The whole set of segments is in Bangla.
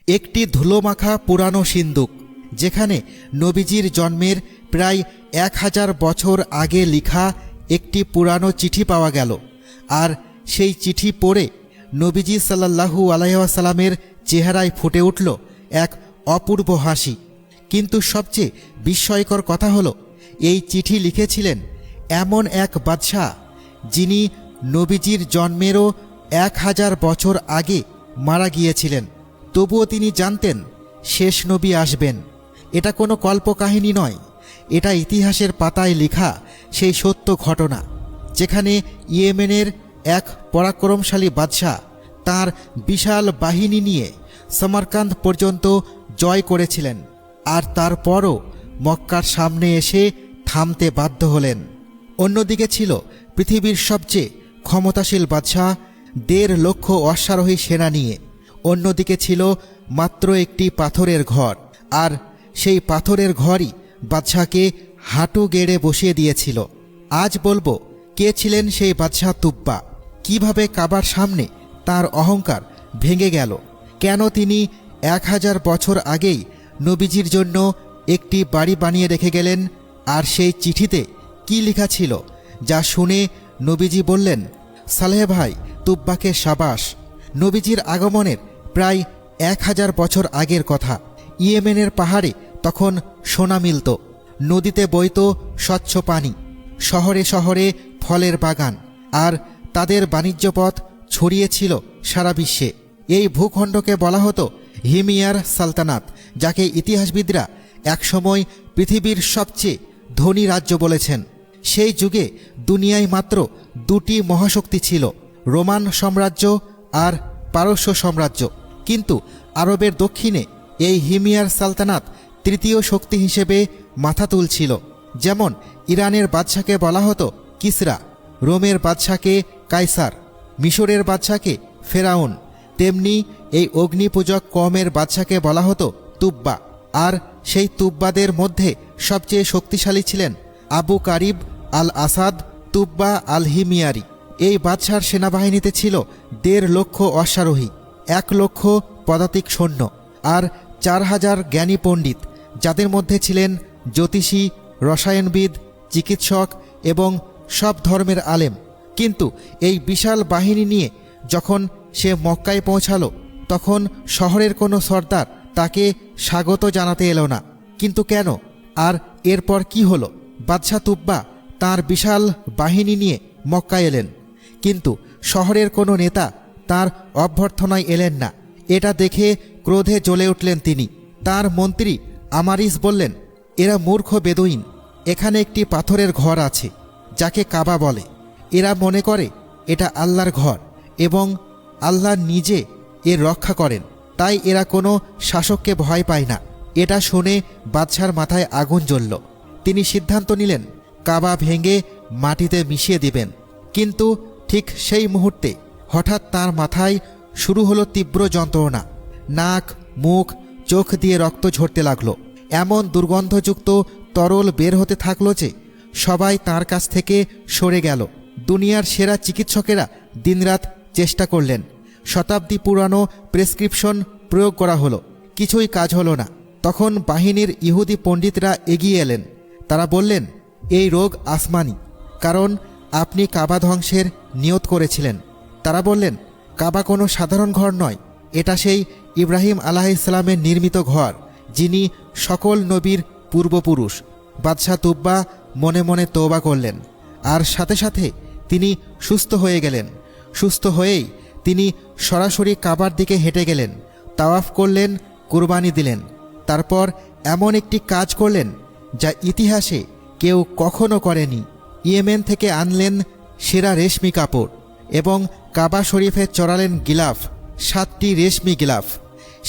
একটি ধুলোমাখা পুরানো সিন্দুক, যেখানে নবীজির জন্মের প্রায় 1000 বছর আগে লেখা একটি পুরানো চিঠি পাওয়া গেল। আর সেই চিঠি পড়ে নবীজি সাল্লাল্লাহু আলাইহি ওয়াসাল্লামের চেহারায় ফুটে উঠল এক অপূর্ব হাসি। কিন্তু সবচেয়ে বিস্ময়কর কথা হলো, এই চিঠি লিখেছিলেন এমন এক বাদশাহ যিনি নবীজির জন্মেরও 1000 বছর আগে মারা গিয়েছিলেন। তবুও তিনি জানতেন শেষ নবী আসবেন। এটা কোনো কল্পকাহিনী নয়, এটা ইতিহাসের পাতায় লেখা সেই সত্য ঘটনা, যেখানে ইয়েমেনের এক পরাক্রমশালী বাদশাহ তার বিশাল বাহিনী নিয়ে সমরকান্দ পর্যন্ত জয় করেছিলেন, আর তারপরও মক্কার সামনে এসে থামতে বাধ্য হলেন। অন্যদিকে ছিল পৃথিবীর সবচেয়ে ক্ষমতাশীল বাদশাহ 1.5 লক্ষ অশ্বারোহী সেনা নিয়ে। অন্যদিকে ছিল মাত্র একটি পাথরের ঘর, আর সেই পাথরের ঘরই বাদশাহকে হাঁটু গেড়ে বসিয়ে দিয়েছিল। আজ বলবো কে ছিলেন সেই বাদশাহ তুব্বা, কিভাবে কাবার সামনে তার অহংকার ভেঙে গেল, কেন তিনি 1000 বছর আগেই নবীজির জন্য একটি বাড়ি বানিয়ে রেখে গেলেন, আর সেই চিঠিতে কি লেখা ছিল যা শুনে নবীজি বললেন, সালেহ ভাই, তুব্বাকে শাবাশ। নবীজির আগমনের প্রায় 1000 বছর আগের কথা। ইয়েমেনের পাহাড়ে তখন সোনা মিলত, নদীতে বইত স্বচ্ছ পানি, শহরে শহরে ফলের বাগান, আর তাদের বাণিজ্যপথ ছড়িয়েছিল সারা বিশ্বে। এই ভূখণ্ডকে বলা হতো হিমিয়ার সালতানাত, যাকে ইতিহাসবিদরা একসময় পৃথিবীর সবচেয়ে ধনী রাজ্য বলেছেন। সেই যুগে দুনিয়ায় মাত্র 2টি মহাশক্তি ছিল, রোমান সাম্রাজ্য আর পারস্য সাম্রাজ্য। কিন্তু আরবের দক্ষিণে এই হিমিয়ার সালতানাত তৃতীয় শক্তি হিসেবে মাথা তুলছিল। যেমন ইরানের বাদশাকে বলা হতো কিসরা, রোমের বাদশাকে কায়সার, মিশরের বাদশাকে ফেরাউন, তেমনি এই অগ্নিপূজক কওমের বাদশাকে বলা হতো তুব্বা। আর সেই তুব্বাদের মধ্যে সবচেয়ে শক্তিশালী ছিলেন আবু কারিব আল আসাদ তুব্বা আল হিমিয়ারি। এই বাদশার সেনাবাহিনীতে ছিল 1.5 লক্ষ অশ্বারোহী, 1 লক্ষ পদাতিক সৈন্য, আর 4000 জ্ঞানী পণ্ডিত, যাদের মধ্যে ছিলেন জ্যোতিষী, রসায়নবিদ, চিকিৎসক এবং সব ধর্মের আলেম। কিন্তু এই বিশাল বাহিনী নিয়ে যখন সে মক্কায় পৌঁছালো, তখন শহরের কোনো সর্দার তাকে স্বাগত জানাতে এলো না। কিন্তু কেন, আর এরপর কি হলো? বাদশাহ তুব্বা তার বিশাল বাহিনী নিয়ে মক্কায় এলেন, কিন্তু শহরের কোনো নেতা তার অভ্যর্থনায় এলেন না। এটা দেখে ক্রোধে জ্বলে উঠলেন তিনি। তার মন্ত্রী আমারিস বললেন, এরা মূর্খ বেদুইন, এখানে একটি পাথরের ঘর আছে যাকে কাবা বলে। এরা মনে করে এটা আল্লাহর ঘর এবং আল্লাহ নিজে এর রক্ষা করেন, তাই এরা কোনো শাসককে ভয় পায় না। এটা শুনে বাদশার মাথায় আগুন জ্বলল। তিনি সিদ্ধান্ত নিলেন কাবা ভেঙে মাটিতে মিশিয়ে দিবেন। কিন্তু ঠিক সেই মুহূর্তে হঠাৎ তার মাথায় শুরু হলো তীব্র যন্ত্রণা। নাক, মুখ, চোখ দিয়ে রক্ত ঝরতে লাগলো। এমন দুর্গন্ধযুক্ত তরল বের হতে থাকলো যে সবাই তার কাছ থেকে সরে গেল। দুনিয়ার সেরা চিকিৎসকেরা দিনরাত চেষ্টা করলেন, শতাব্দী পুরানো প্রেসক্রিপশন প্রয়োগ করা হলো, কিছুই কাজ হলো না। তখন বাহিনীর ইহুদি পণ্ডিতরা এগিয়ে এলেন। তারা বললেন, এই রোগ আসমানি, কারণ আপনি কাবা ধ্বংসের নিয়ত করেছিলেন। তারা বললেন, কাবা কোনো সাধারণ ঘর নয়, এটা সেই ইব্রাহিম আলাইহিসসালামের নির্মিত ঘর, যিনি সকল নবীর পূর্বপুরুষ। বাদশাহ তুব্বা মনে মনে তওবা করলেন, আর সাথে সাথে তিনি সুস্থ হয়ে গেলেন। সুস্থ হয়েই তিনি সরাসরি কাবার দিকে হেঁটে গেলেন, তাওয়াফ করলেন, কুরবানি দিলেন। তারপর এমন একটি কাজ করলেন যা ইতিহাসে কেউ কখনো করেনি। ইয়েমেন থেকে আনলেন সেরা রেশমি কাপড় এবং কাবা শরীফে চড়ালেন গিলাফ, 7টি রেশমি গিলাফ।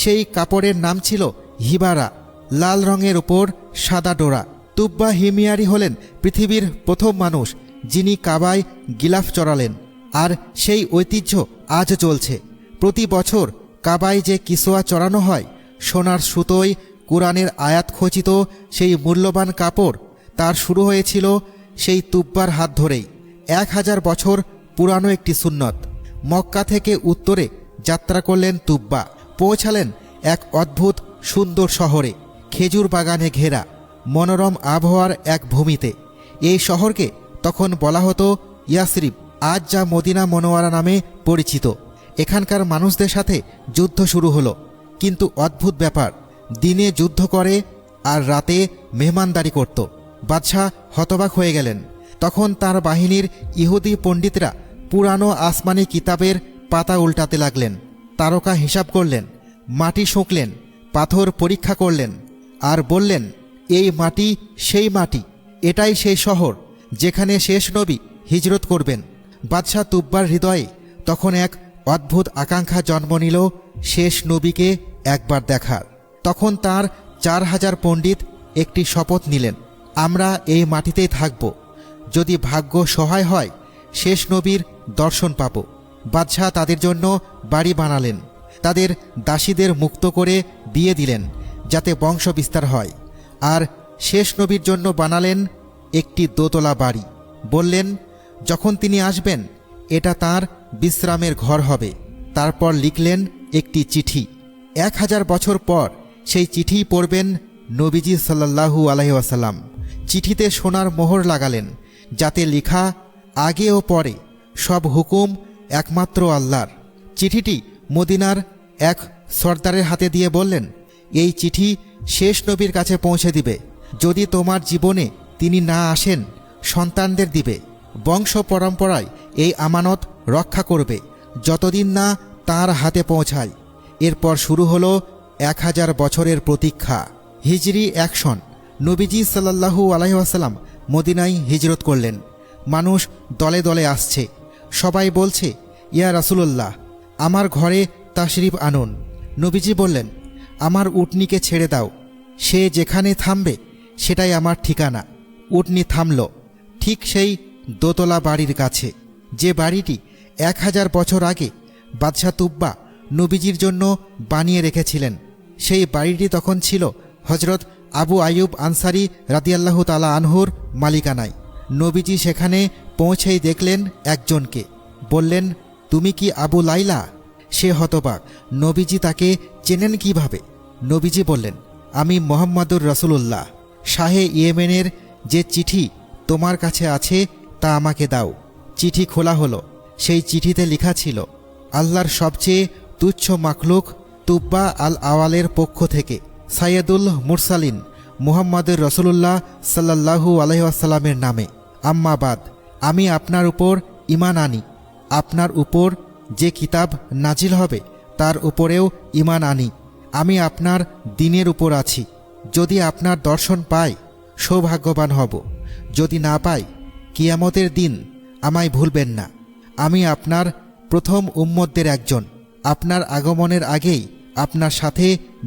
সেই কাপড়ের নাম ছিল হিবারা, লাল রঙের উপর সাদা ডোরা। তুব্বা হিমিয়ারি হলেন পৃথিবীর প্রথম মানুষ যিনি কাবায় গিলাফ চড়ালেন, আর সেই ঐতিহ্য আজ চলছে। প্রতি বছর কাবায় যে কিসোয়া চড়ানো হয়, সোনার সুতোয় কুরআনের আয়াত খচিত সেই মূল্যবান কাপড়, তার শুরু হয়েছিল সেই তুব্বার হাত ধরেই। 1000 বছর পুরানো একটি সুন্নত। মক্কা থেকে উত্তরে যাত্রা করলেন তুব্বা, পৌঁছালেন এক অদ্ভুত সুন্দর শহরে, খেজুর বাগানে ঘেরা, মনোরম আবহাওয়ার এক ভূমিতে। এই শহরকে তখন বলা হতো ইয়াসরিব, আজ যা মদিনা মনোয়ারা নামে পরিচিত। এখানকার মানুষদের সাথে যুদ্ধ শুরু হলো। কিন্তু অদ্ভুত ব্যাপার, দিনে যুদ্ধ করে আর রাতে মেহমানদারি করত। বাদশাহ হতবাক হয়ে গেলেন। তখন তার বাহিনীর ইহুদি পণ্ডিতরা পুরানো আসমানি কিতাবের পাতা উল্টাতে লাগলেন। তারকা হিসাব করলেন, মাটি শুঁকলেন, পাথর পরীক্ষা করলেন, আর বললেন, এই মাটি সেই মাটি, এটাই সেই শহর যেখানে শেষ নবী হিজরত করবেন। বাদশাহ তুব্বার হৃদয়ে তখন এক অদ্ভুত আকাঙ্ক্ষা জন্ম নিল শেষ নবীকে একবার দেখার। তখন তার 4000 পণ্ডিত একটি শপথ নিলেন, আমরা এই মাটিতেই থাকব, যদি ভাগ্য সহায় হয় শেষ নবীর দর্শন পাব। বাদশাহ তাদের জন্য বাড়ি বানালেন, তাদের দাসীদের মুক্ত করে বিয়ে দিলেন যাতে বংশ বিস্তার হয়। আর শেষ নবীর জন্য বানালেন একটি দোতলা বাড়ি। বললেন, যখন তিনি আসবেন এটা তার বিশ্রামের ঘর হবে। তারপর লিখলেন একটি চিঠি। 1000 বছর পর সেই চিঠি পড়বেন নবীজি সাল্লাল্লাহু আলাইহি ওয়াসাল্লাম। চিঠিতে সোনার মোহর লাগালেন, যাতে লেখা আগে ও পরে সব হুকুম একমাত্র আল্লাহর। চিঠিটি মদিনার এক সর্দারের হাতে দিয়ে বললেন, এই চিঠি শেষ নবীর কাছে পৌঁছে দিবে। যদি তোমার জীবনে তিনি না আসেন, সন্তানদের দিবে। বংশ পরম্পরায় এই আমানত রক্ষা করবে যতদিন না তার হাতে পৌঁছায়। এরপর শুরু হলো 1000 বছরের প্রতীক্ষা। হিজরি 1 সন নবীজি সাল্লাল্লাহু আলাইহি ওয়াসাল্লাম মদিনায় হিজরত করলেন। মানুষ দলে দলে আসছে। সবাই বলছে, ইয়া রাসূলুল্লাহ, আমার ঘরে তাশরিফ আনুন। নবীজি বললেন, আমার উটনিকে ছেড়ে দাও, সে যেখানে থামবে সেটাই আমার ঠিকানা। উটনি থামল ঠিক সেই দোতলা বাড়ির কাছে, যে বাড়িটি 1000 বছর আগে বাদশাহ তুব্বা নবীজির জন্য বানিয়ে রেখেছিলেন। সেই বাড়িটি তখন ছিল হজরত আবু আইয়ুব আনসারী রাদিয়াল্লাহু তাআলা আনহুর মালিকানায়। নবীজি সেখানে পৌঁছেই দেখলেন একজনকে। বললেন, তুমি কি আবু লাইলা? সে হতবাক, নবীজি তাকে চেনেন কিভাবে? নবীজি বললেন, আমি মোহাম্মদুর রাসূলুল্লাহ। শাহে ইয়েমেনের যে চিঠি তোমার কাছে আছে তা আমাকে দাও। চিঠি খোলা হলো। সেই চিঠিতে লেখা ছিল, আল্লাহর সবচেয়ে তুচ্ছ মাখলুক তুব্বা আল আওয়ালের পক্ষ থেকে সাইয়্যিদুল মুরসালিন মুহাম্মদুর রাসূলুল্লাহ সাল্লাল্লাহু আলাইহি ওয়াসাল্লামের নামে। আম্মাবাদ, আমি আপনার উপর ঈমান আনি। আপনার উপর যে কিতাব নাজিল হবে তার উপরেও ঈমান আনি। আমি আপনার দ্বীনের উপর আছি। যদি আপনার দর্শন পাই সৌভাগ্যবান হব, যদি না পাই কিয়ামতের দিন আমায় ভুলবেন না। আমি আপনার প্রথম উম্মতদের একজন। আপনার আগমনের আগেই আপনার সাথে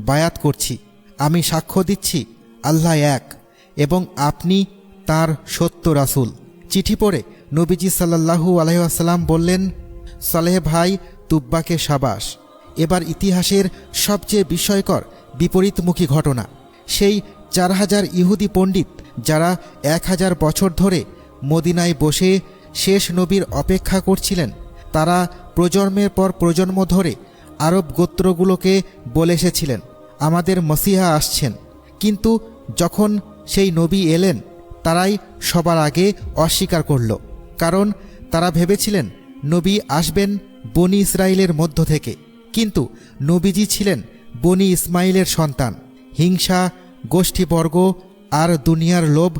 বায়াত করছি। আমি সাক্ষ্য দিচ্ছি আল্লাহ এক এবং আপনি তার সত্য রাসূল। চিঠি পড়ে নবীজি সাল্লাল্লাহু আলাইহি ওয়াসাল্লাম বললেন, সালেহ ভাই তুব্বাকে শাবাশ। এবার ইতিহাসের সবচেয়ে বিস্ময়কর বিপরীতমুখী ঘটনা। সেই 4000 ইহুদি পণ্ডিত যারা 1000 বছর ধরে মদিনায় বসে শেষ নবীর অপেক্ষা করছিলেন, তারা প্রজন্মের পর প্রজন্ম ধরে আরব গোত্রগুলোকে বলে এসেছিলেন, আমাদের মসিহা আসছেন। কিন্তু যখন সেই নবী এলেন, তারাই সবার আগে অস্বীকার করল। কারণ তারা ভেবেছিলেন নবী আসবেন বনি ইসরাইলের মধ্য থেকে। কিন্তু নবীজি ছিলেন বনি ইসমাইলের সন্তান। হিংসা, গোষ্ঠীবর্গ আর দুনিয়ার লোভ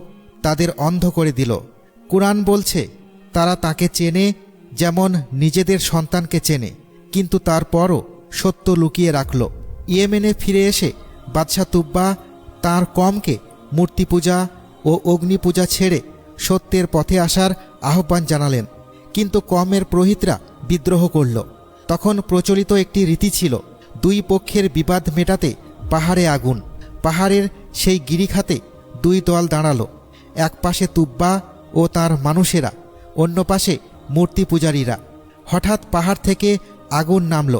তাদের অন্ধ করে দিল। কুরআন বলছে, তারা তাকে চেনে যেমন নিজেদের সন্তানকে চেনে, কিন্তু তারপরও সত্য লুকিয়ে রাখল। ইয়েমেনে ফিরে এসে বাদশাহ তুব্বা তাঁর কমকে মূর্তি পূজা ও অগ্নি পূজা ছেড়ে সত্যের পথে আসার আহ্বান জানালেন। কিন্তু কমের পুরোহিতরা বিদ্রোহ করল। তখন প্রচলিত একটি রীতি ছিল, দুই পক্ষের বিবাদ মেটাতে পাহাড়ে আগুন। পাহাড়ের সেই গিরিখাতে দুই দল দাঁড়ালো, এক পাশে তুব্বা ও তার মানুষেরা, অন্য পাশে মূর্তি পূজারীরা। হঠাৎ পাহাড় থেকে আগুন নামল।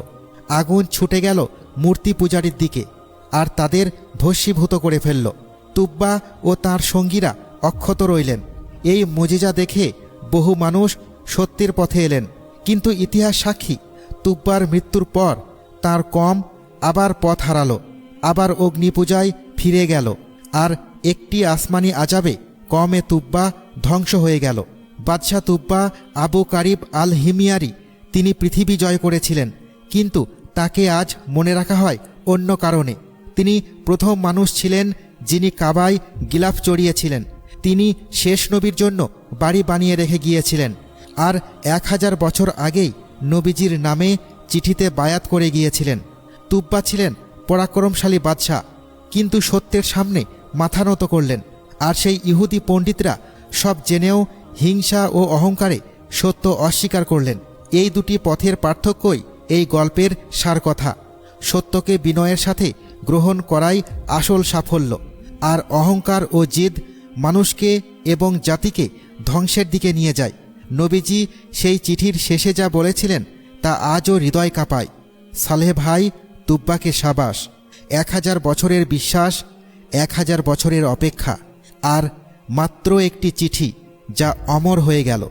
আগুন ছুটে গেল মূর্তি পূজারীর দিকে আর তাদের ভস্মীভূত করে ফেলল। তুব্বা ও তার সঙ্গীরা অক্ষত রইলেন। এই মুজিজা দেখে বহু মানুষ সত্যের পথে এলেন। কিন্তু ইতিহাস সাক্ষী, তুব্বার মৃত্যুর পর তার কম আবার পথ হারালো, আবার অগ্নিপূজায় ফিরে গেল, আর একটি আসমানি আজাবে কওমে তুব্বা ধ্বংস হয়ে গেল। বাদশাহ তুব্বা আবু কারিব আল হিমিয়ারি, তিনি পৃথিবী জয় করেছিলেন, কিন্তু তাকে আজ মনে রাখা হয় অন্য কারণে। তিনি প্রথম মানুষ ছিলেন যিনি কাবায় গিলাফ চড়িয়েছিলেন। তিনি শেষ নবীর জন্য বাড়ি বানিয়ে রেখে গিয়েছিলেন, আর 1000 বছর আগেই নবীজির নামে চিঠিতে বায়াত করে গিয়েছিলেন। তুব্বা ছিলেন পরাক্রমশালী বাদশাহ, কিন্তু সত্যের সামনে মাথা নত করলেন। আর সেই ইহুদি পণ্ডিতরা সব জেনেও হিংসা ও অহংকারে সত্য অস্বীকার করলেন। এই দুটি পথের পার্থক্যই এই গল্পের সার কথা। সত্যকে বিনয়ের সাথে গ্রহণ করাই আসল সাফল্য, আর অহংকার ও জিদ মানুষকে এবং জাতিকে ধ্বংসের দিকে নিয়ে যায়। নবীজি সেই চিঠির শেষে যা বলেছিলেন তা আজও হৃদয় কাঁপায়। সালেহ ভাই, তুব্বাকে সাবাস। 1000 বছরের বিশ্বাস, 1000 বছরের অপেক্ষা, আর মাত্র একটি চিঠি যা অমর হয়ে গেল।